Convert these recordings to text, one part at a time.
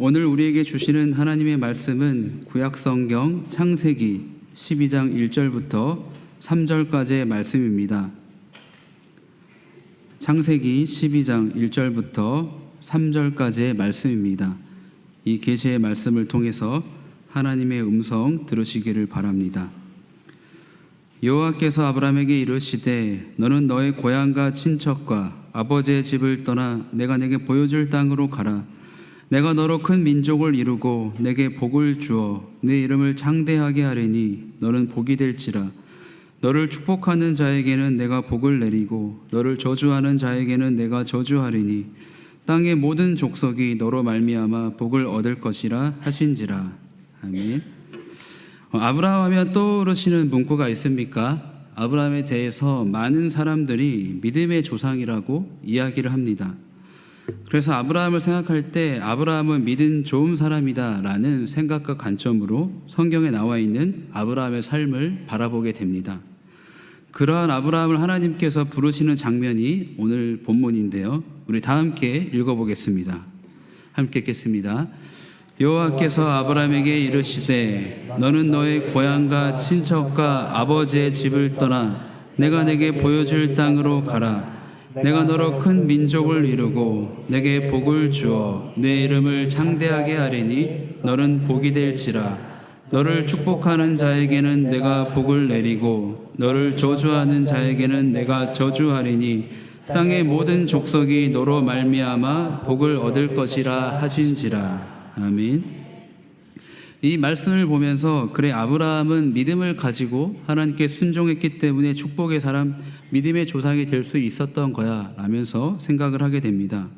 오늘 우리에게 주시는 하나님의 말씀은 구약성경 창세기 12장 1절부터 3절까지의 말씀입니다. 창세기 12장 1절부터 3절까지의 말씀입니다. 이 계시의 말씀을 통해서 하나님의 음성 들으시기를 바랍니다. 여호와께서 아브라함에게 이르시되 너는 너의 고향과 친척과 아버지의 집을 떠나 내가 내게 보여줄 땅으로 가라. 내가 너로 큰 민족을 이루고 내게 복을 주어 내 이름을 창대하게 하리니 너는 복이 될지라. 너를 축복하는 자에게는 내가 복을 내리고 너를 저주하는 자에게는 내가 저주하리니 땅의 모든 족속이 너로 말미암아 복을 얻을 것이라 하신지라. 아멘. 아브라함 하면 떠오르시는 문구가 있습니까? 아브라함에 대해서 많은 사람들이 믿음의 조상이라고 이야기를 합니다. 그래서 아브라함을 생각할 때 아브라함은 믿음 좋은 사람이다 라는 생각과 관점으로 성경에 나와 있는 아브라함의 삶을 바라보게 됩니다. 그러한 아브라함을 하나님께서 부르시는 장면이 오늘 본문인데요, 우리 다 함께 읽어보겠습니다. 함께 읽겠습니다. 여호와께서 아브라함에게 이르시되 너는 너의 고향과 친척과 아버지의 집을 떠나 내가 내게 보여줄 땅으로 가라. 내가 너로 큰 민족을 이루고 내게 복을 주어 내 이름을 창대하게 하리니 너는 복이 될지라. 너를 축복하는 자에게는 내가 복을 내리고 너를 저주하는 자에게는 내가 저주하리니 땅의 모든 족속이 너로 말미암아 복을 얻을 것이라 하신지라. 아멘. 이 말씀을 보면서 그래 아브라함은 믿음을 가지고 하나님께 순종했기 때문에 축복의 사람, 믿음의 조상이 될 수 있었던 거야 라면서 생각을 하게 됩니다.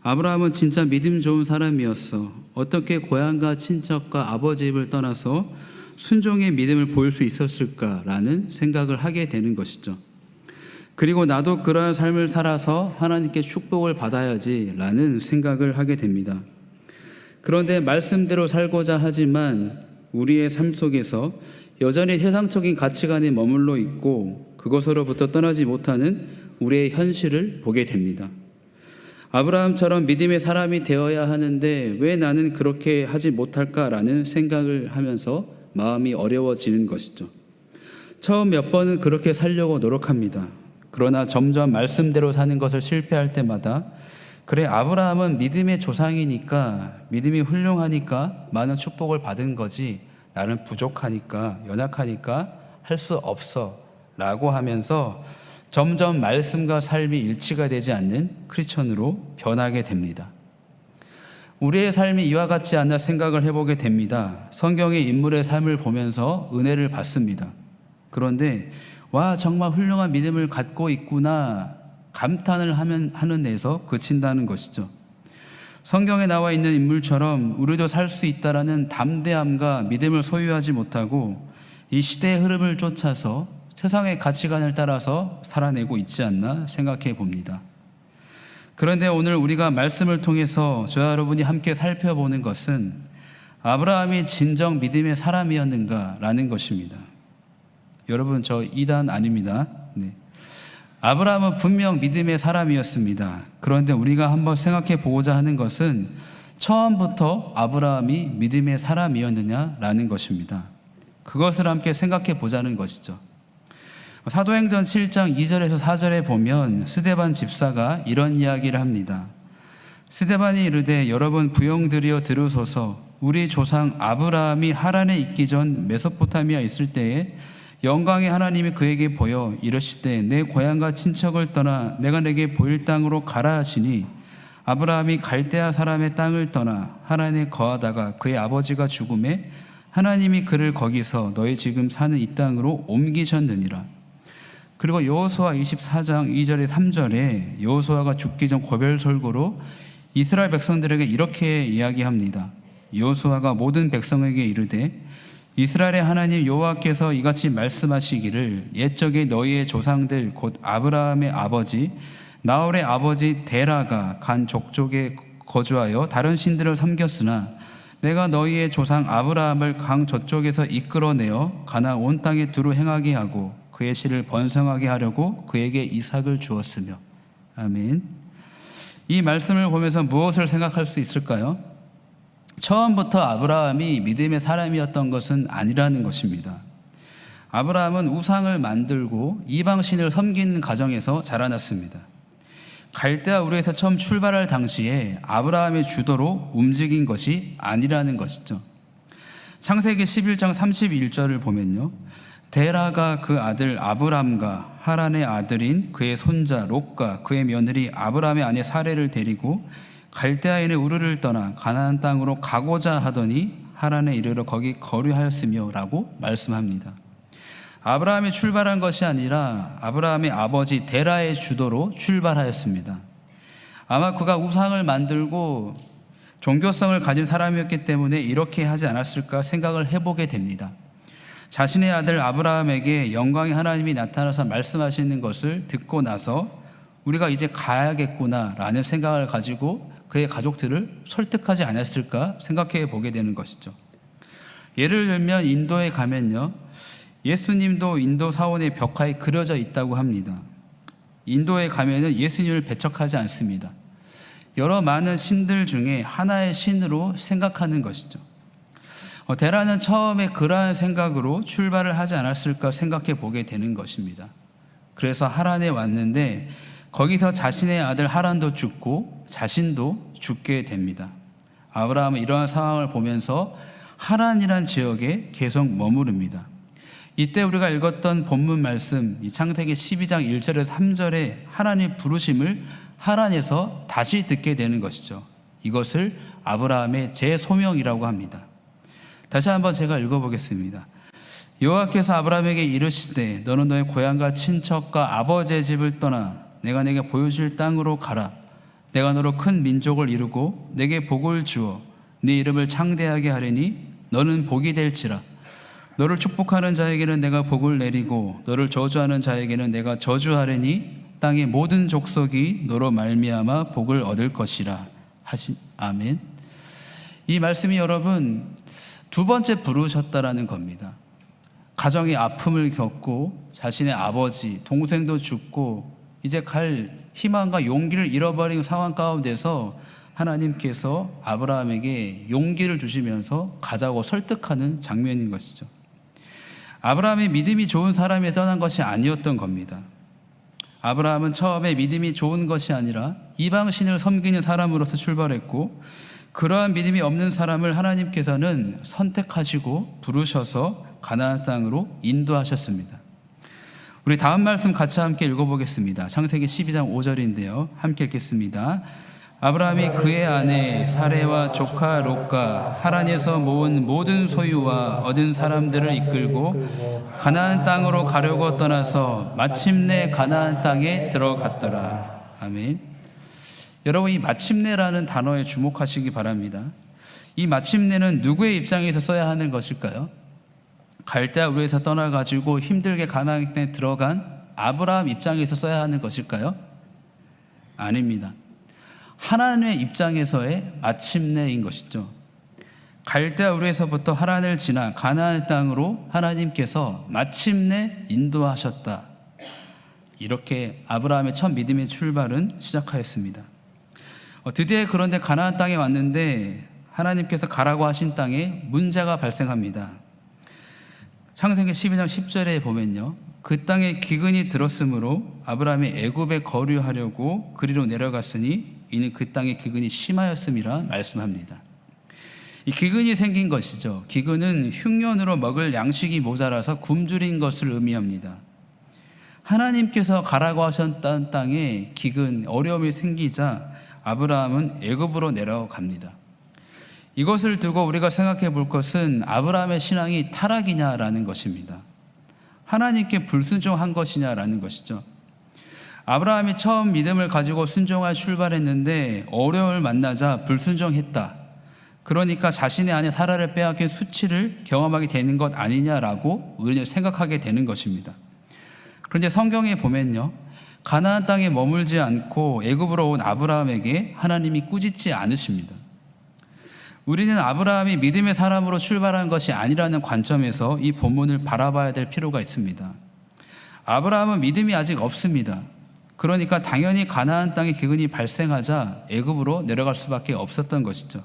아브라함은 진짜 믿음 좋은 사람이었어. 어떻게 고향과 친척과 아버지 집을 떠나서 순종의 믿음을 보일 수 있었을까라는 생각을 하게 되는 것이죠. 그리고 나도 그러한 삶을 살아서 하나님께 축복을 받아야지 라는 생각을 하게 됩니다. 그런데 말씀대로 살고자 하지만 우리의 삶 속에서 여전히 세상적인 가치관에 머물러 있고 그것으로부터 떠나지 못하는 우리의 현실을 보게 됩니다. 아브라함처럼 믿음의 사람이 되어야 하는데 왜 나는 그렇게 하지 못할까라는 생각을 하면서 마음이 어려워지는 것이죠. 처음 몇 번은 그렇게 살려고 노력합니다. 그러나 점점 말씀대로 사는 것을 실패할 때마다 그래 아브라함은 믿음의 조상이니까 믿음이 훌륭하니까 많은 축복을 받은 거지 나는 부족하니까 연약하니까 할 수 없어 라고 하면서 점점 말씀과 삶이 일치가 되지 않는 크리스천으로 변하게 됩니다. 우리의 삶이 이와 같지 않나 생각을 해보게 됩니다. 성경의 인물의 삶을 보면서 은혜를 받습니다. 그런데 와 정말 훌륭한 믿음을 갖고 있구나 감탄을 하는 데서 그친다는 것이죠. 성경에 나와 있는 인물처럼 우리도 살 수 있다라는 담대함과 믿음을 소유하지 못하고 이 시대의 흐름을 쫓아서 세상의 가치관을 따라서 살아내고 있지 않나 생각해 봅니다. 그런데 오늘 우리가 말씀을 통해서 저와 여러분이 함께 살펴보는 것은 아브라함이 진정 믿음의 사람이었는가 라는 것입니다. 여러분 저 이단 아닙니다. 네. 아브라함은 분명 믿음의 사람이었습니다. 그런데 우리가 한번 생각해 보고자 하는 것은 처음부터 아브라함이 믿음의 사람이었느냐라는 것입니다. 그것을 함께 생각해 보자는 것이죠. 사도행전 7장 2절에서 4절에 보면 스데반 집사가 이런 이야기를 합니다. 스데반이 이르되 여러분 부형들이여 들으소서. 우리 조상 아브라함이 하란에 있기 전 메소포타미아 있을 때에 영광의 하나님이 그에게 보여 이르시되 내 고향과 친척을 떠나 내가 내게 보일 땅으로 가라 하시니 아브라함이 갈대아 사람의 땅을 떠나 하란에 거하다가 그의 아버지가 죽음에 하나님이 그를 거기서 너희 지금 사는 이 땅으로 옮기셨느니라. 그리고 여호수아 24장 2절에 3절에 여호수아가 죽기 전 고별설고로 이스라엘 백성들에게 이렇게 이야기합니다. 여호수아가 모든 백성에게 이르되 이스라엘의 하나님 여호와께서 이같이 말씀하시기를 옛적에 너희의 조상들 곧 아브라함의 아버지 나홀의 아버지 데라가 간 족족에 거주하여 다른 신들을 섬겼으나 내가 너희의 조상 아브라함을 강 저쪽에서 이끌어내어 가나안 온 땅에 두루 행하게 하고 그의 씨를 번성하게 하려고 그에게 이삭을 주었으며. 아멘. 이 말씀을 보면서 무엇을 생각할 수 있을까요? 처음부터 아브라함이 믿음의 사람이었던 것은 아니라는 것입니다. 아브라함은 우상을 만들고 이방신을 섬기는 가정에서 자라났습니다. 갈대아 우르에서 처음 출발할 당시에 아브라함의 주도로 움직인 것이 아니라는 것이죠. 창세기 11장 31절을 보면요, 데라가 그 아들 아브람과 하란의 아들인 그의 손자 롯과 그의 며느리 아브람의 아내 사레를 데리고 갈대아에 있는 우르를 떠나 가나안 땅으로 가고자 하더니 하란에 이르러 거기 거류하였으며 라고 말씀합니다. 아브라함이 출발한 것이 아니라 아브라함의 아버지 데라의 주도로 출발하였습니다. 아마 그가 우상을 만들고 종교성을 가진 사람이었기 때문에 이렇게 하지 않았을까 생각을 해보게 됩니다. 자신의 아들 아브라함에게 영광의 하나님이 나타나서 말씀하시는 것을 듣고 나서 우리가 이제 가야겠구나 라는 생각을 가지고 그의 가족들을 설득하지 않았을까 생각해 보게 되는 것이죠. 예를 들면 인도에 가면요, 예수님도 인도 사원의 벽화에 그려져 있다고 합니다. 인도에 가면은 예수님을 배척하지 않습니다. 여러 많은 신들 중에 하나의 신으로 생각하는 것이죠. 데라는 처음에 그러한 생각으로 출발을 하지 않았을까 생각해 보게 되는 것입니다. 그래서 하란에 왔는데 거기서 자신의 아들 하란도 죽고 자신도 죽게 됩니다. 아브라함은 이러한 상황을 보면서 하란이란 지역에 계속 머무릅니다. 이때 우리가 읽었던 본문 말씀, 이 창세기 12장 1절에서 3절에 하나님의 부르심을 하란에서 다시 듣게 되는 것이죠. 이것을 아브라함의 재소명이라고 합니다. 다시 한번 제가 읽어보겠습니다. 여호와께서 아브라함에게 이르시되 너는 너의 고향과 친척과 아버지의 집을 떠나 내가 네게 보여줄 땅으로 가라. 내가 너로 큰 민족을 이루고 내게 복을 주어 네 이름을 창대하게 하리니 너는 복이 될지라. 너를 축복하는 자에게는 내가 복을 내리고 너를 저주하는 자에게는 내가 저주하리니 땅의 모든 족속이 너로 말미암아 복을 얻을 것이라 하신. 아멘. 이 말씀이 여러분 두 번째 부르셨다라는 겁니다. 가정의 아픔을 겪고 자신의 아버지, 동생도 죽고 이제 갈 희망과 용기를 잃어버린 상황 가운데서 하나님께서 아브라함에게 용기를 주시면서 가자고 설득하는 장면인 것이죠. 아브라함이 믿음이 좋은 사람이 떠난 것이 아니었던 겁니다. 아브라함은 처음에 믿음이 좋은 것이 아니라 이방신을 섬기는 사람으로서 출발했고 그러한 믿음이 없는 사람을 하나님께서는 선택하시고 부르셔서 가나안 땅으로 인도하셨습니다. 우리 다음 말씀 같이 함께 읽어보겠습니다. 창세기 12장 5절인데요. 함께 읽겠습니다. 아브라함이 그의 아내 사레와 조카 롯과 하란에서 모은 모든 소유와 얻은 사람들을 이끌고 가나안 땅으로 가려고 떠나서 마침내 가나안 땅에 들어갔더라. 아멘. 여러분, 이 마침내라는 단어에 주목하시기 바랍니다. 이 마침내는 누구의 입장에서 써야 하는 것일까요? 갈대아 우르에서 떠나가지고 힘들게 가나안 땅에 들어간 아브라함 입장에서 써야 하는 것일까요? 아닙니다. 하나님의 입장에서의 마침내인 것이죠. 갈대아 우르에서부터 하란을 지나 가나안 땅으로 하나님께서 마침내 인도하셨다. 이렇게 아브라함의 첫 믿음의 출발은 시작하였습니다. 드디어 그런데 가나안 땅에 왔는데 하나님께서 가라고 하신 땅에 문제가 발생합니다. 창세기 12장 10절에 보면요, 그 땅에 기근이 들었으므로 아브라함이 애굽에 거류하려고 그리로 내려갔으니 이는 그 땅의 기근이 심하였음이라 말씀합니다. 이 기근이 생긴 것이죠. 기근은 흉년으로 먹을 양식이 모자라서 굶주린 것을 의미합니다. 하나님께서 가라고 하셨던 땅에 기근, 어려움이 생기자 아브라함은 애굽으로 내려갑니다. 이것을 두고 우리가 생각해 볼 것은 아브라함의 신앙이 타락이냐라는 것입니다. 하나님께 불순종한 것이냐라는 것이죠. 아브라함이 처음 믿음을 가지고 순종할 출발했는데 어려움을 만나자 불순종했다. 그러니까 자신의 아내 사라를 빼앗긴 수치를 경험하게 되는 것 아니냐라고 우리는 생각하게 되는 것입니다. 그런데 성경에 보면요, 가나안 땅에 머물지 않고 애굽으로 온 아브라함에게 하나님이 꾸짖지 않으십니다. 우리는 아브라함이 믿음의 사람으로 출발한 것이 아니라는 관점에서 이 본문을 바라봐야 될 필요가 있습니다. 아브라함은 믿음이 아직 없습니다. 그러니까 당연히 가나안 땅에 기근이 발생하자 애굽으로 내려갈 수밖에 없었던 것이죠.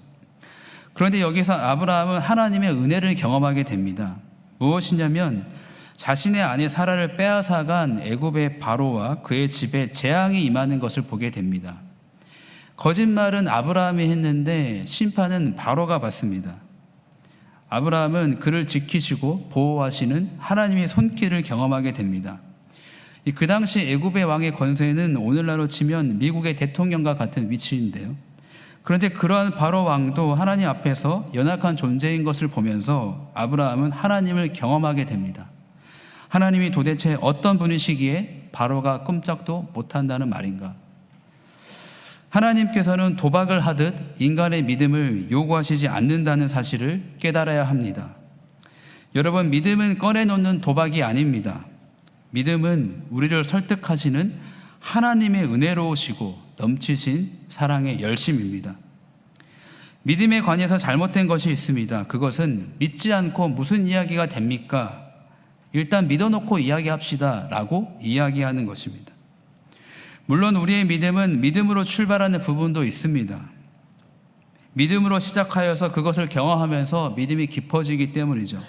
그런데 여기서 아브라함은 하나님의 은혜를 경험하게 됩니다. 무엇이냐면 자신의 아내 사라를 빼앗아간 애굽의 바로와 그의 집에 재앙이 임하는 것을 보게 됩니다. 거짓말은 아브라함이 했는데 심판은 바로가 받습니다. 아브라함은 그를 지키시고 보호하시는 하나님의 손길을 경험하게 됩니다. 그 당시 애굽의 왕의 권세는 오늘날로 치면 미국의 대통령과 같은 위치인데요. 그런데 그러한 바로 왕도 하나님 앞에서 연약한 존재인 것을 보면서 아브라함은 하나님을 경험하게 됩니다. 하나님이 도대체 어떤 분이시기에 바로가 꼼짝도 못한다는 말인가? 하나님께서는 도박을 하듯 인간의 믿음을 요구하시지 않는다는 사실을 깨달아야 합니다. 여러분, 믿음은 꺼내놓는 도박이 아닙니다. 믿음은 우리를 설득하시는 하나님의 은혜로우시고 넘치신 사랑의 열심입니다. 믿음에 관해서 잘못된 것이 있습니다. 그것은 믿지 않고 무슨 이야기가 됩니까? 일단 믿어놓고 이야기합시다 라고 이야기하는 것입니다. 물론 우리의 믿음은 믿음으로 출발하는 부분도 있습니다. 믿음으로 시작하여서 그것을 경험하면서 믿음이 깊어지기 때문이죠.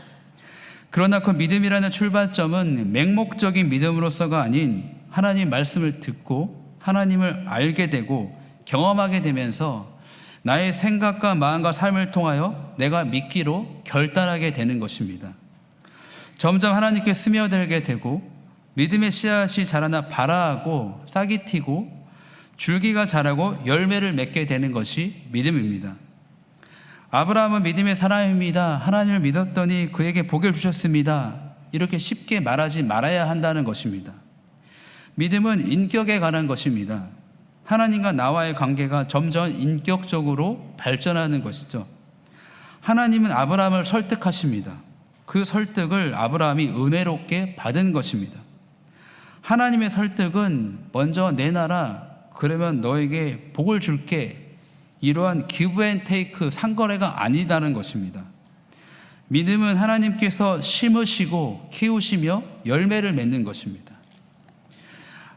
그러나 그 믿음이라는 출발점은 맹목적인 믿음으로서가 아닌 하나님 말씀을 듣고 하나님을 알게 되고 경험하게 되면서 나의 생각과 마음과 삶을 통하여 내가 믿기로 결단하게 되는 것입니다. 점점 하나님께 스며들게 되고 믿음의 씨앗이 자라나 발아하고 싹이 튀고 줄기가 자라고 열매를 맺게 되는 것이 믿음입니다. 아브라함은 믿음의 사람입니다. 하나님을 믿었더니 그에게 복을 주셨습니다. 이렇게 쉽게 말하지 말아야 한다는 것입니다. 믿음은 인격에 관한 것입니다. 하나님과 나와의 관계가 점점 인격적으로 발전하는 것이죠. 하나님은 아브라함을 설득하십니다. 그 설득을 아브라함이 은혜롭게 받은 것입니다. 하나님의 설득은 먼저 내놔라, 그러면 너에게 복을 줄게, 이러한 기브 앤 테이크 상거래가 아니다는 것입니다. 믿음은 하나님께서 심으시고 키우시며 열매를 맺는 것입니다.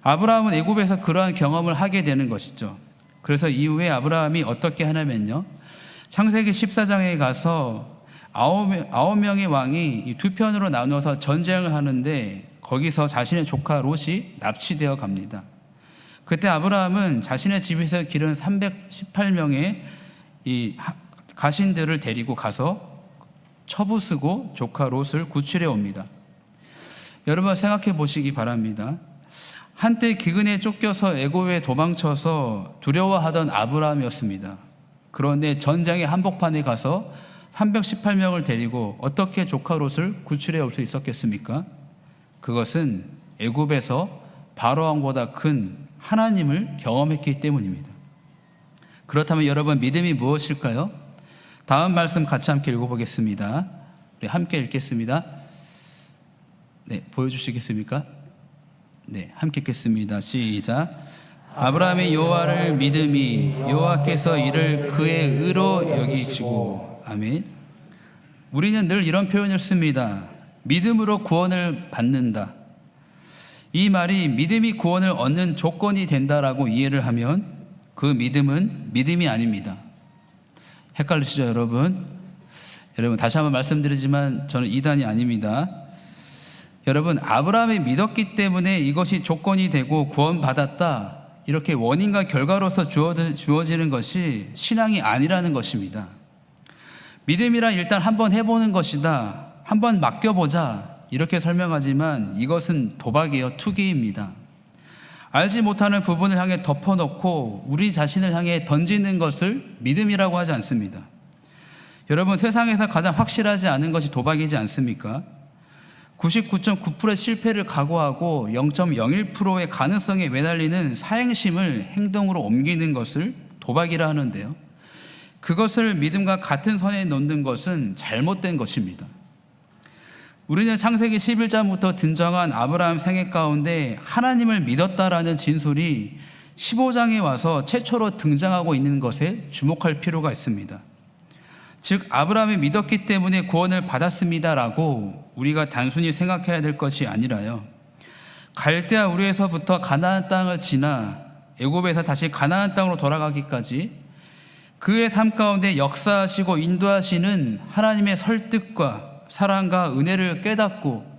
아브라함은 애굽에서 그러한 경험을 하게 되는 것이죠. 그래서 이후에 아브라함이 어떻게 하냐면요, 창세기 14장에 가서 9명의 왕이 두 편으로 나누어서 전쟁을 하는데 거기서 자신의 조카 롯이 납치되어 갑니다. 그때 아브라함은 자신의 집에서 기른 318명의 이 가신들을 데리고 가서 처부수고 조카 롯을 구출해 옵니다. 여러분 생각해 보시기 바랍니다. 한때 기근에 쫓겨서 애굽에 도망쳐서 두려워하던 아브라함이었습니다. 그런데 전장의 한복판에 가서 318명을 데리고 어떻게 조카 롯을 구출해 올 수 있었겠습니까? 그것은 애굽에서 바로 왕보다 큰 하나님을 경험했기 때문입니다. 그렇다면 여러분, 믿음이 무엇일까요? 다음 말씀 같이 함께 읽어보겠습니다. 우리 함께 읽겠습니다. 네, 보여주시겠습니까? 네, 함께 읽겠습니다. 시작. 아브라함이 여호와를 믿음이 여호와께서 이를 그의 의로 여기시고. 아멘. 우리는 늘 이런 표현을 씁니다. 믿음으로 구원을 받는다. 이 말이 믿음이 구원을 얻는 조건이 된다라고 이해를 하면 그 믿음은 믿음이 아닙니다. 헷갈리시죠, 여러분? 여러분, 다시 한번 말씀드리지만 저는 이단이 아닙니다. 여러분, 아브라함이 믿었기 때문에 이것이 조건이 되고 구원받았다, 이렇게 원인과 결과로서 주어지는 것이 신앙이 아니라는 것입니다. 믿음이란 일단 한번 해보는 것이다, 한번 맡겨보자, 이렇게 설명하지만 이것은 도박이요, 투기입니다. 알지 못하는 부분을 향해 덮어놓고 우리 자신을 향해 던지는 것을 믿음이라고 하지 않습니다. 여러분, 세상에서 가장 확실하지 않은 것이 도박이지 않습니까? 99.9%의 실패를 각오하고 0.01%의 가능성에 매달리는 사행심을 행동으로 옮기는 것을 도박이라 하는데요, 그것을 믿음과 같은 선에 놓는 것은 잘못된 것입니다. 우리는 창세기 11장부터 등장한 아브라함 생애 가운데 하나님을 믿었다라는 진술이 15장에 와서 최초로 등장하고 있는 것에 주목할 필요가 있습니다. 즉, 아브라함이 믿었기 때문에 구원을 받았습니다라고 우리가 단순히 생각해야 될 것이 아니라요, 갈대아 우르에서부터 가나안 땅을 지나 애굽에서 다시 가나안 땅으로 돌아가기까지 그의 삶 가운데 역사하시고 인도하시는 하나님의 설득과 사랑과 은혜를 깨닫고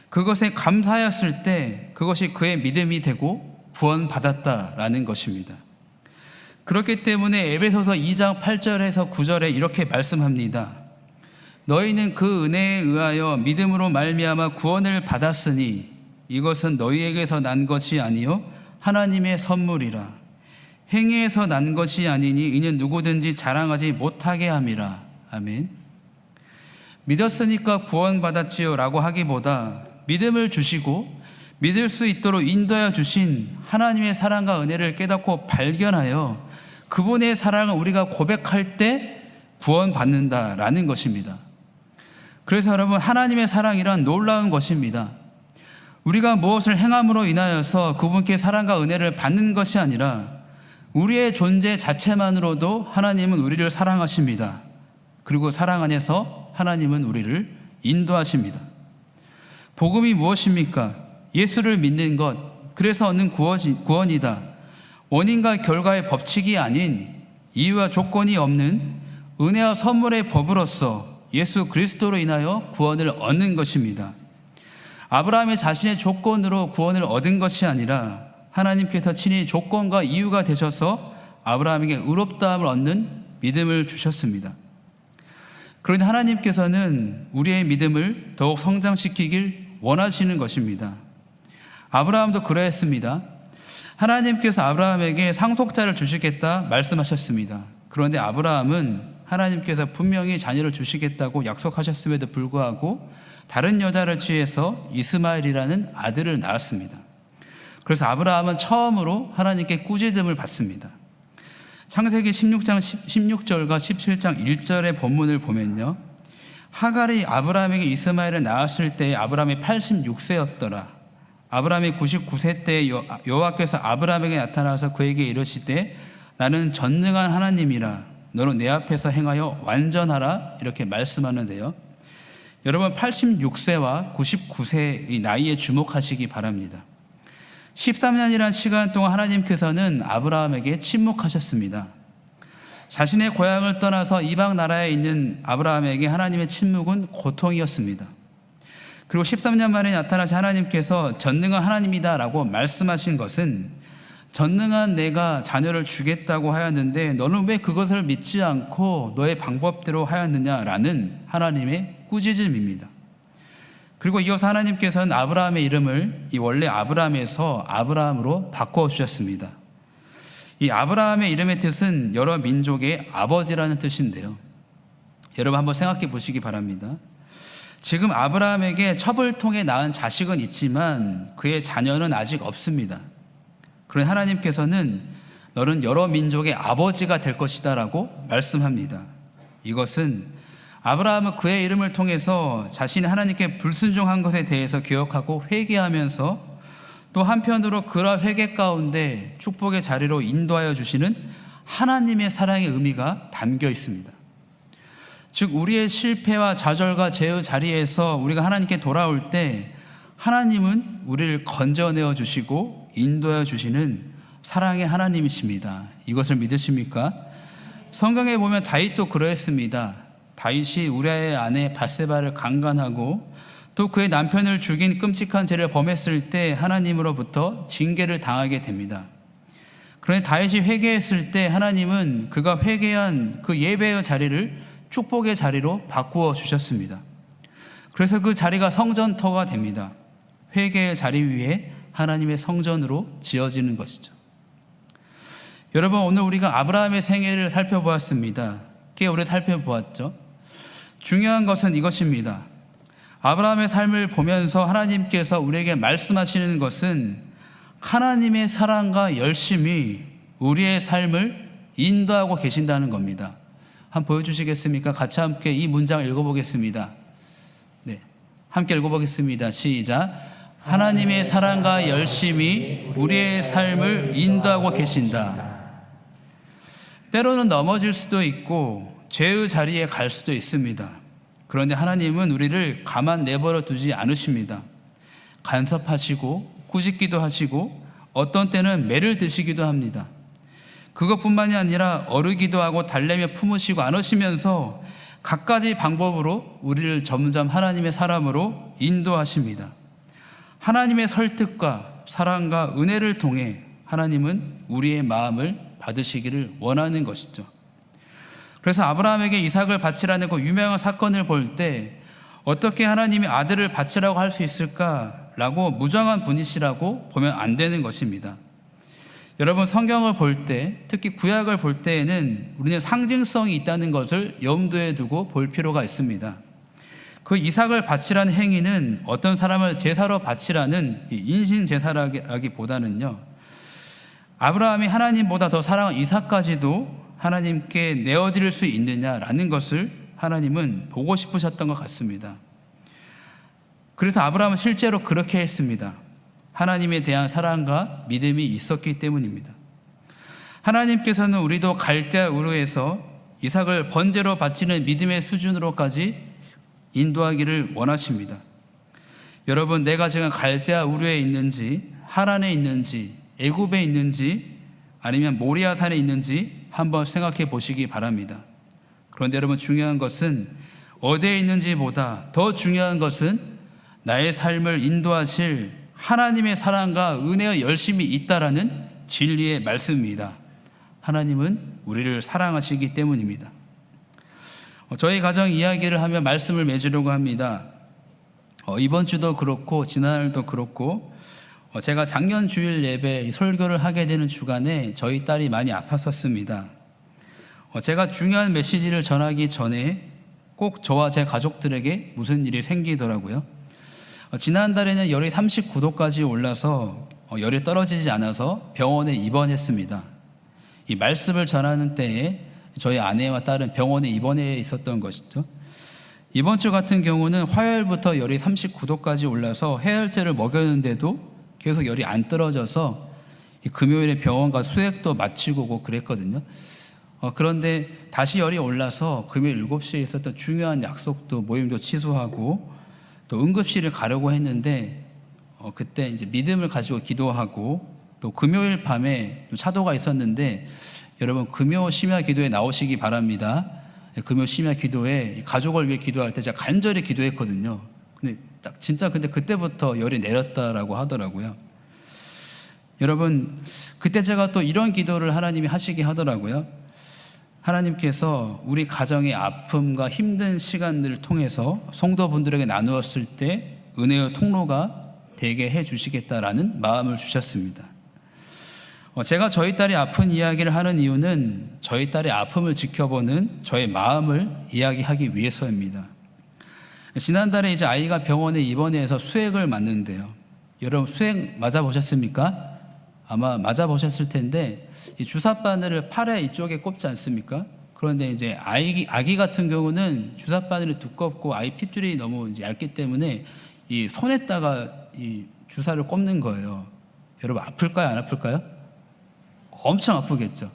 그것에 감사하였을 때 그것이 그의 믿음이 되고 구원받았다라는 것입니다. 그렇기 때문에 에베소서 2장 8절에서 9절에 이렇게 말씀합니다. 너희는 그 은혜에 의하여 믿음으로 말미암아 구원을 받았으니 이것은 너희에게서 난 것이 아니요 하나님의 선물이라. 행위에서 난 것이 아니니 이는 누구든지 자랑하지 못하게 함이라. 아멘. 믿었으니까 구원받았지요 라고 하기보다 믿음을 주시고 믿을 수 있도록 인도하여 주신 하나님의 사랑과 은혜를 깨닫고 발견하여 그분의 사랑을 우리가 고백할 때 구원받는다라는 것입니다. 그래서 여러분, 하나님의 사랑이란 놀라운 것입니다. 우리가 무엇을 행함으로 인하여서 그분께 사랑과 은혜를 받는 것이 아니라 우리의 존재 자체만으로도 하나님은 우리를 사랑하십니다. 그리고 사랑 안에서 하나님은 우리를 인도하십니다. 복음이 무엇입니까? 예수를 믿는 것, 그래서 얻는 구원이다. 원인과 결과의 법칙이 아닌 이유와 조건이 없는 은혜와 선물의 법으로서 예수 그리스도로 인하여 구원을 얻는 것입니다. 아브라함이 자신의 조건으로 구원을 얻은 것이 아니라 하나님께서 친히 조건과 이유가 되셔서 아브라함에게 의롭다함을 얻는 믿음을 주셨습니다. 그런데 하나님께서는 우리의 믿음을 더욱 성장시키길 원하시는 것입니다. 아브라함도 그러했습니다. 하나님께서 아브라함에게 상속자를 주시겠다 말씀하셨습니다. 그런데 아브라함은 하나님께서 분명히 자녀를 주시겠다고 약속하셨음에도 불구하고 다른 여자를 취해서 이스마엘이라는 아들을 낳았습니다. 그래서 아브라함은 처음으로 하나님께 꾸짖음을 받습니다. 창세기 16장 16절과 17장 1절의 본문을 보면요, 하갈이 아브라함에게 이스마엘을 낳았을 때 아브라함이 86세였더라. 아브라함이 99세 때 여호와께서 아브라함에게 나타나서 그에게 이르시되 나는 전능한 하나님이라 너는 내 앞에서 행하여 완전하라 이렇게 말씀하는데요, 여러분 86세와 99세의 나이에 주목하시기 바랍니다. 13년이라는 시간 동안 하나님께서는 아브라함에게 침묵하셨습니다. 자신의 고향을 떠나서 이방 나라에 있는 아브라함에게 하나님의 침묵은 고통이었습니다. 그리고 13년 만에 나타나신 하나님께서 전능한 하나님이다 라고 말씀하신 것은 전능한 내가 자녀를 주겠다고 하였는데 너는 왜 그것을 믿지 않고 너의 방법대로 하였느냐라는 하나님의 꾸짖음입니다. 그리고 이어서 하나님께서는 아브라함의 이름을 이 원래 아브라함에서 아브라함으로 바꿔주셨습니다. 이 아브라함의 이름의 뜻은 여러 민족의 아버지라는 뜻인데요, 여러분 한번 생각해 보시기 바랍니다. 지금 아브라함에게 첩을 통해 낳은 자식은 있지만 그의 자녀는 아직 없습니다. 그런데 하나님께서는 너는 여러 민족의 아버지가 될 것이다 라고 말씀합니다. 이것은 아브라함은 그의 이름을 통해서 자신이 하나님께 불순종한 것에 대해서 기억하고 회개하면서 또 한편으로 그러한 회개 가운데 축복의 자리로 인도하여 주시는 하나님의 사랑의 의미가 담겨 있습니다. 즉 우리의 실패와 좌절과 죄의 자리에서 우리가 하나님께 돌아올 때 하나님은 우리를 건져내어 주시고 인도하여 주시는 사랑의 하나님이십니다. 이것을 믿으십니까? 성경에 보면 다윗도 그러했습니다. 다윗이 우리아의 아내 밧세바를 강간하고 또 그의 남편을 죽인 끔찍한 죄를 범했을 때 하나님으로부터 징계를 당하게 됩니다. 그런데 다윗이 회개했을 때 하나님은 그가 회개한 그 예배의 자리를 축복의 자리로 바꾸어 주셨습니다. 그래서 그 자리가 성전터가 됩니다. 회개의 자리 위에 하나님의 성전으로 지어지는 것이죠. 여러분, 오늘 우리가 아브라함의 생애를 살펴보았습니다. 꽤 오래 살펴보았죠. 중요한 것은 이것입니다. 아브라함의 삶을 보면서 하나님께서 우리에게 말씀하시는 것은 하나님의 사랑과 열심히 우리의 삶을 인도하고 계신다는 겁니다. 한번 보여주시겠습니까? 같이 함께 이 문장을 읽어보겠습니다. 네, 함께 읽어보겠습니다. 시작. 하나님의 사랑과 열심히 우리의 삶을 인도하고 계신다. 때로는 넘어질 수도 있고 죄의 자리에 갈 수도 있습니다. 그런데 하나님은 우리를 가만 내버려 두지 않으십니다. 간섭하시고 꾸짖기도 하시고 어떤 때는 매를 드시기도 합니다. 그것뿐만이 아니라 어르기도 하고 달래며 품으시고 안으시면서 갖가지 방법으로 우리를 점점 하나님의 사람으로 인도하십니다. 하나님의 설득과 사랑과 은혜를 통해 하나님은 우리의 마음을 받으시기를 원하는 것이죠. 그래서 아브라함에게 이삭을 바치라는 그 유명한 사건을 볼 때 어떻게 하나님이 아들을 바치라고 할 수 있을까라고 무정한 분이시라고 보면 안 되는 것입니다. 여러분, 성경을 볼 때, 특히 구약을 볼 때에는 우리는 상징성이 있다는 것을 염두에 두고 볼 필요가 있습니다. 그 이삭을 바치라는 행위는 어떤 사람을 제사로 바치라는 인신 제사라기보다는요, 아브라함이 하나님보다 더 사랑하는 이삭까지도 하나님께 내어드릴 수 있느냐라는 것을 하나님은 보고 싶으셨던 것 같습니다. 그래서 아브라함은 실제로 그렇게 했습니다. 하나님에 대한 사랑과 믿음이 있었기 때문입니다. 하나님께서는 우리도 갈대아 우르에서 이삭을 번제로 바치는 믿음의 수준으로까지 인도하기를 원하십니다. 여러분, 내가 지금 갈대아 우르에 있는지, 하란에 있는지, 애굽에 있는지, 아니면 모리아산에 있는지 한번 생각해 보시기 바랍니다. 그런데 여러분, 중요한 것은 어디에 있는지보다 더 중요한 것은 나의 삶을 인도하실 하나님의 사랑과 은혜의 열심이 있다라는 진리의 말씀입니다. 하나님은 우리를 사랑하시기 때문입니다. 저희 가정 이야기를 하며 말씀을 맺으려고 합니다. 이번 주도 그렇고 지난날도 그렇고 제가 작년 주일 예배 설교를 하게 되는 주간에 저희 딸이 많이 아팠었습니다. 제가 중요한 메시지를 전하기 전에 꼭 저와 제 가족들에게 무슨 일이 생기더라고요. 지난달에는 열이 39도까지 올라서 열이 떨어지지 않아서 병원에 입원했습니다. 이 말씀을 전하는 때에 저희 아내와 딸은 병원에 입원해 있었던 것이죠. 이번 주 같은 경우는 화요일부터 열이 39도까지 올라서 해열제를 먹였는데도 계속 열이 안 떨어져서 금요일에 병원과 수액도 마치고 오고 그랬거든요. 그런데 다시 열이 올라서 금요일 7시에 있었던 중요한 약속도 모임도 취소하고 또 응급실을 가려고 했는데 그때 이제 믿음을 가지고 기도하고 또 금요일 밤에 또 차도가 있었는데 여러분, 금요 심야 기도에 나오시기 바랍니다. 금요 심야 기도에 가족을 위해 기도할 때 제가 간절히 기도했거든요. 근데 딱 진짜 근데 그때부터 열이 내렸다라고 하더라고요. 여러분, 그때 제가 또 이런 기도를 하나님이 하시게 하더라고요. 하나님께서 우리 가정의 아픔과 힘든 시간들을 통해서 성도분들에게 나누었을 때 은혜의 통로가 되게 해 주시겠다라는 마음을 주셨습니다. 제가 저희 딸이 아픈 이야기를 하는 이유는 저희 딸의 아픔을 지켜보는 저의 마음을 이야기하기 위해서입니다. 지난달에 이제 아이가 병원에 입원해서 수액을 맞는데요. 여러분, 수액 맞아보셨습니까? 아마 맞아보셨을 텐데 이 주사 바늘을 팔에 이쪽에 꼽지 않습니까? 그런데 이제 아기 같은 경우는 주사 바늘이 두껍고 아이 핏줄이 너무 이제 얇기 때문에 이 손에다가 이 주사를 꼽는 거예요. 여러분, 아플까요? 안 아플까요? 엄청 아프겠죠.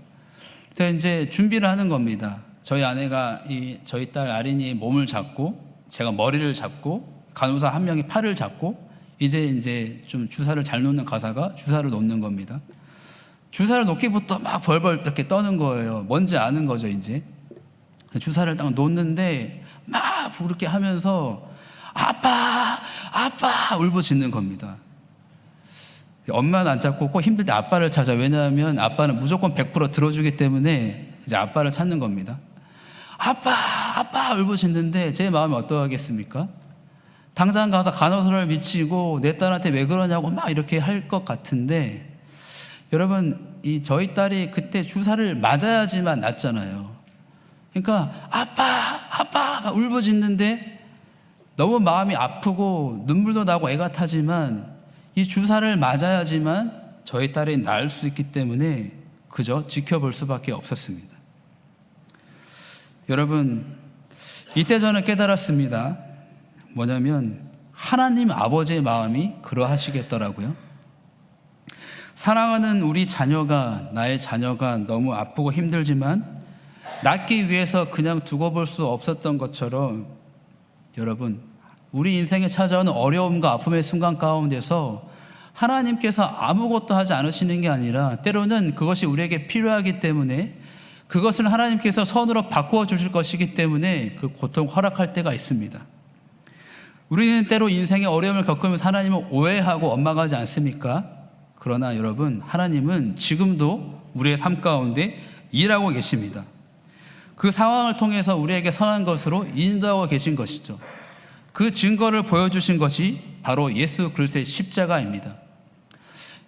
그래서 이제 준비를 하는 겁니다. 저희 아내가 저희 딸 아린이의 몸을 잡고 제가 머리를 잡고 간호사 한 명이 팔을 잡고 이제 좀 주사를 잘 놓는 가사가 주사를 놓는 겁니다. 주사를 놓기부터 막 벌벌 이렇게 떠는 거예요. 뭔지 아는 거죠, 이제. 주사를 딱 놓는데 막 그렇게 하면서 아빠 울부짖는 겁니다. 엄마는 안 찾고 꼭 힘들 때 아빠를 찾아. 왜냐하면 아빠는 무조건 100% 들어주기 때문에 이제 아빠를 찾는 겁니다. 아빠 울부짖는데 제 마음이 어떠하겠습니까? 당장 가서 간호사를 미치고 내 딸한테 왜 그러냐고 막 이렇게 할 것 같은데 여러분, 저희 딸이 그때 주사를 맞아야지만 낫잖아요. 그러니까 아빠 울부짖는데 너무 마음이 아프고 눈물도 나고 애가 타지만 이 주사를 맞아야지만 저희 딸이 나을 수 있기 때문에 그저 지켜볼 수밖에 없었습니다. 여러분, 이때 저는 깨달았습니다. 뭐냐면 하나님 아버지의 마음이 그러하시겠더라고요. 사랑하는 우리 자녀가, 나의 자녀가 너무 아프고 힘들지만 낫기 위해서 그냥 두고 볼 수 없었던 것처럼 여러분, 우리 인생에 찾아오는 어려움과 아픔의 순간 가운데서 하나님께서 아무것도 하지 않으시는 게 아니라 때로는 그것이 우리에게 필요하기 때문에 그것을 하나님께서 선으로 바꾸어 주실 것이기 때문에 그 고통 허락할 때가 있습니다. 우리는 때로 인생의 어려움을 겪으면서 하나님을 오해하고 원망하지 않습니까? 그러나 여러분, 하나님은 지금도 우리의 삶 가운데 일하고 계십니다. 그 상황을 통해서 우리에게 선한 것으로 인도하고 계신 것이죠. 그 증거를 보여주신 것이 바로 예수 그리스도의 십자가입니다.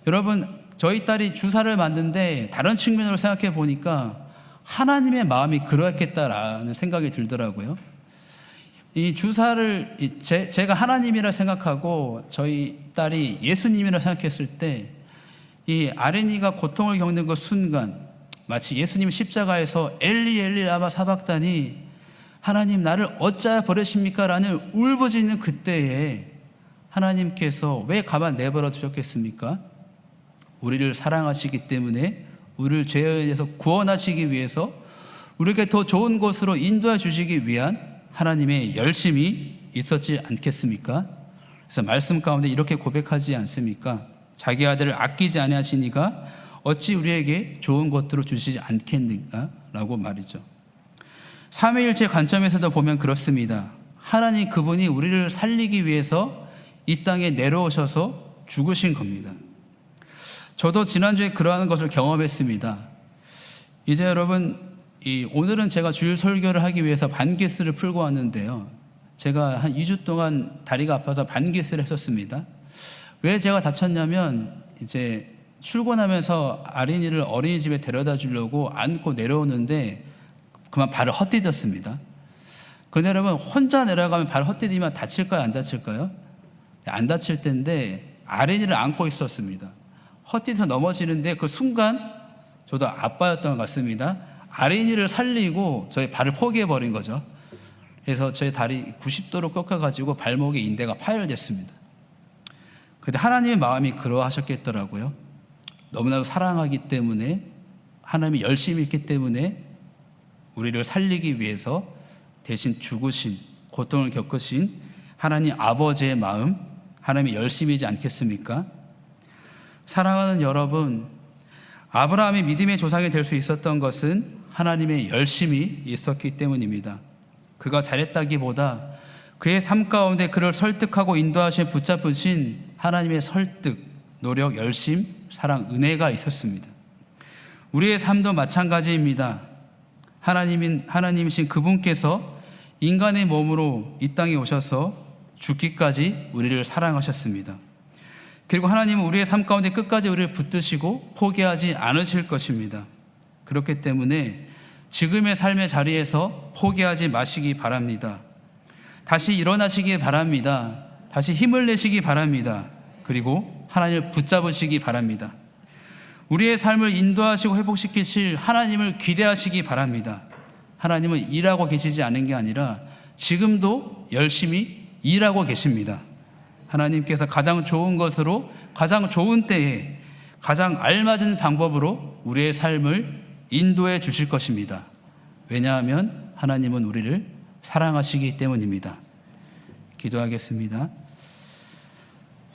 여러분, 저희 딸이 주사를 맞는데 다른 측면으로 생각해 보니까 하나님의 마음이 그러했겠다라는 생각이 들더라고요. 이 주사를 제가 하나님이라 생각하고 저희 딸이 예수님이라 생각했을 때 이 아린이가 고통을 겪는 그 순간 마치 예수님 십자가에서 엘리 엘리 라마 사박다니 하나님 나를 어찌하여 버리십니까? 라는 울부짖는 그때에 하나님께서 왜 가만 내버려 두셨겠습니까? 우리를 사랑하시기 때문에 우리를 죄에서 구원하시기 위해서 우리에게 더 좋은 곳으로 인도해 주시기 위한 하나님의 열심이 있었지 않겠습니까? 그래서 말씀 가운데 이렇게 고백하지 않습니까? 자기 아들을 아끼지 아니하시니가 어찌 우리에게 좋은 것들을 주시지 않겠는가? 라고 말이죠. 삼위일체 관점에서도 보면 그렇습니다. 하나님 그분이 우리를 살리기 위해서 이 땅에 내려오셔서 죽으신 겁니다. 저도 지난주에 그러한 것을 경험했습니다. 이제 여러분, 오늘은 제가 주일 설교를 하기 위해서 반기스를 풀고 왔는데요. 제가 한 2주 동안 다리가 아파서 반기스를 했었습니다. 왜 제가 다쳤냐면 이제 출근하면서 아린이를 어린이집에 데려다 주려고 안고 내려오는데 그만 발을 헛디뎠습니다. 근데 여러분, 혼자 내려가면 발 헛디디면 다칠까요? 안 다칠까요? 안 다칠 텐데 아린이를 안고 있었습니다. 헛디뎌서 넘어지는데 그 순간 저도 아빠였던 것 같습니다. 아린이를 살리고 저의 발을 포기해버린 거죠. 그래서 제 다리 90도로 꺾어가지고 발목에 인대가 파열됐습니다. 근데 하나님의 마음이 그러하셨겠더라고요. 너무나도 사랑하기 때문에, 하나님이 열심히 있기 때문에 우리를 살리기 위해서 대신 죽으신, 고통을 겪으신 하나님 아버지의 마음, 하나님이 열심이지 않겠습니까? 사랑하는 여러분, 아브라함이 믿음의 조상이 될 수 있었던 것은 하나님의 열심이 있었기 때문입니다. 그가 잘했다기보다 그의 삶 가운데 그를 설득하고 인도하신 붙잡으신 하나님의 설득, 노력, 열심, 사랑, 은혜가 있었습니다. 우리의 삶도 마찬가지입니다. 하나님이신 그분께서 인간의 몸으로 이 땅에 오셔서 죽기까지 우리를 사랑하셨습니다. 그리고 하나님은 우리의 삶 가운데 끝까지 우리를 붙드시고 포기하지 않으실 것입니다. 그렇기 때문에 지금의 삶의 자리에서 포기하지 마시기 바랍니다. 다시 일어나시기 바랍니다. 다시 힘을 내시기 바랍니다. 그리고 하나님을 붙잡으시기 바랍니다. 우리의 삶을 인도하시고 회복시키실 하나님을 기대하시기 바랍니다. 하나님은 일하고 계시지 않은 게 아니라 지금도 열심히 일하고 계십니다. 하나님께서 가장 좋은 것으로, 가장 좋은 때에, 가장 알맞은 방법으로 우리의 삶을 인도해 주실 것입니다. 왜냐하면 하나님은 우리를 사랑하시기 때문입니다. 기도하겠습니다.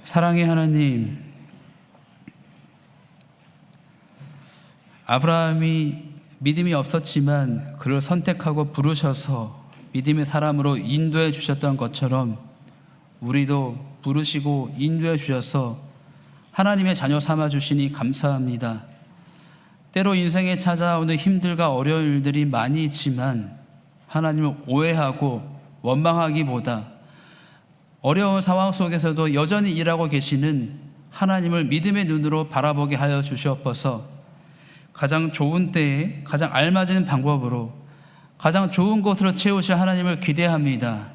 사랑의 하나님, 아브라함이 믿음이 없었지만 그를 선택하고 부르셔서 믿음의 사람으로 인도해 주셨던 것처럼 우리도 부르시고 인도해 주셔서 하나님의 자녀 삼아 주시니 감사합니다. 때로 인생에 찾아오는 힘들과 어려운 일들이 많이 있지만 하나님을 오해하고 원망하기보다 어려운 상황 속에서도 여전히 일하고 계시는 하나님을 믿음의 눈으로 바라보게 하여 주시옵소서. 가장 좋은 때에 가장 알맞은 방법으로 가장 좋은 곳으로 채우실 하나님을 기대합니다.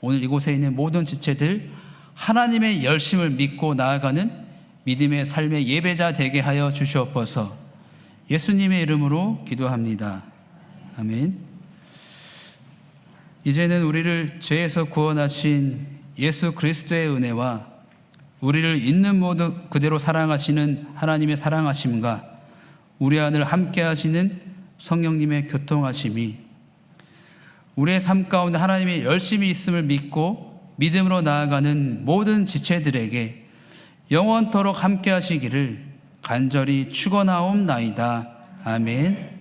오늘 이곳에 있는 모든 지체들 하나님의 열심을 믿고 나아가는 믿음의 삶의 예배자 되게 하여 주시옵소서. 예수님의 이름으로 기도합니다. 아멘. 이제는 우리를 죄에서 구원하신 예수 그리스도의 은혜와 우리를 있는 모두 그대로 사랑하시는 하나님의 사랑하심과 우리 안을 함께 하시는 성령님의 교통하심이 우리의 삶 가운데 하나님의 열심히 있음을 믿고 믿음으로 나아가는 모든 지체들에게 영원토록 함께 하시기를 간절히 축원하옵나이다. 아멘.